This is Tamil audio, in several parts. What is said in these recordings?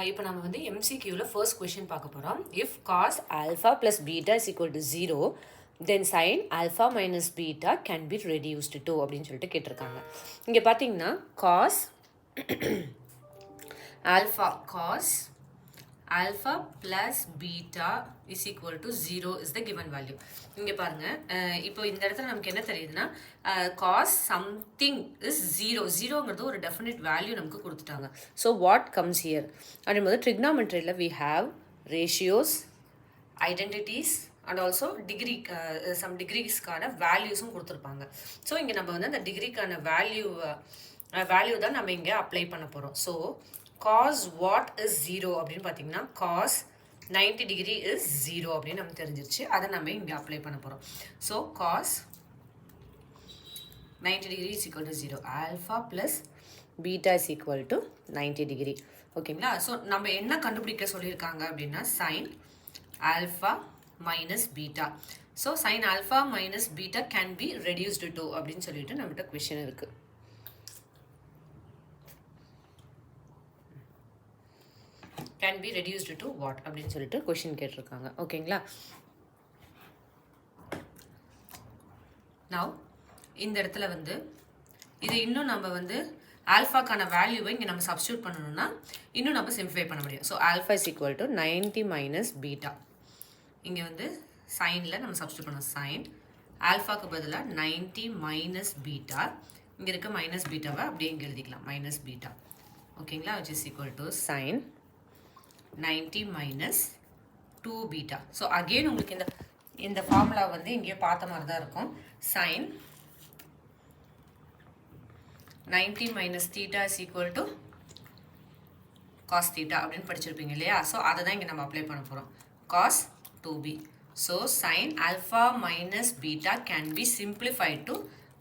இப்போ நம்ம வந்து எம்சிக்யூவில் ஃபர்ஸ்ட் கொஷின் பார்க்க போகிறோம். If cos alpha plus beta is equal to 0 then sine alpha minus beta can be reduced to அப்படின்னு சொல்லிட்டு கேட்டிருக்காங்க. இங்கே பார்த்தீங்கன்னா cos alpha plus beta is equal to 0 is the given value. இங்கே பாருங்கள், இப்போ இந்த இடத்துல நமக்கு என்ன தெரியுதுன்னா காஸ் சம்திங் இஸ் 0ங்கிறது ஒரு டெஃபினட் வேல்யூ நமக்கு கொடுத்துட்டாங்க. ஸோ வாட் கம்ஸ் ஹியர் அப்படின்போது ட்ரிக்னாமெட்ரியில் we have ratios, identities and also degree, some டிகிரிஸ்க்கான வேல்யூஸும் கொடுத்துருப்பாங்க. ஸோ இங்கே நம்ம வந்து அந்த டிகிரிக்கான வேல்யூ தான் நம்ம இங்கே அப்ளை பண்ண போகிறோம். ஸோ cos what is 0 அப்படின்னு பார்த்தீங்கன்னா cos 90 degree is 0 அப்படின்னு நமக்கு தெரிஞ்சிருச்சு. அதை நம்ம இங்கே அப்ளை பண்ண போகிறோம். So cos 90 degree is equal to 0. Alpha plus beta is equal to 90 degree. ஓகேங்களா? ஸோ நம்ம என்ன கண்டுபிடிக்க சொல்லியிருக்காங்க அப்படின்னா sin alpha minus beta. So sin alpha minus beta can be reduced to அப்படின்னு சொல்லிட்டு நம்மகிட்ட கொஷின் இருக்குது. Can be reduced to what அப்படின்னு சொல்லிட்டு கொஷின் கேட்டிருக்காங்க. ஓகேங்களா? நவ் இந்த இடத்துல வந்து இது இன்னும் நம்ம வந்து ஆல்ஃபாக்கான வேல்யூவை இங்கே நம்ம சப்ஸ்டியூட் பண்ணணும்னா இன்னும் நம்ம சிம்பிஃபை பண்ண முடியும். So alpha is equal to 90 minus beta. இங்கே வந்து சைனில் நம்ம சப்ஸ்டியூட் பண்ணோம். சைன் ஆல்ஃபாக்கு பதிலாக 90 மைனஸ் பீட்டா. இங்கே இருக்க மைனஸ் பீட்டாவை அப்படியே இங்கே எழுதிக்கலாம், மைனஸ் பீட்டா. ஓகேங்களா? Which is equal to sine 90 minus 2 beta. So again உங்களுக்கு இந்த ஃபார்முலா வந்து இங்கேயே பார்த்த மாதிரி தான் இருக்கும். Sine 90 minus theta is equal to cos theta அப்படின்னு படிச்சிருப்பீங்க இல்லையா? ஸோ அதை தான் இங்கே நம்ம அப்ளை பண்ண போகிறோம். Cos 2b. So sine alpha minus beta can be simplified to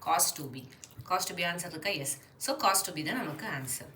cos 2b. Cos 2b answer இருக்கா? எஸ். ஸோ காஸ் 2b தான் நமக்கு ஆன்சர்.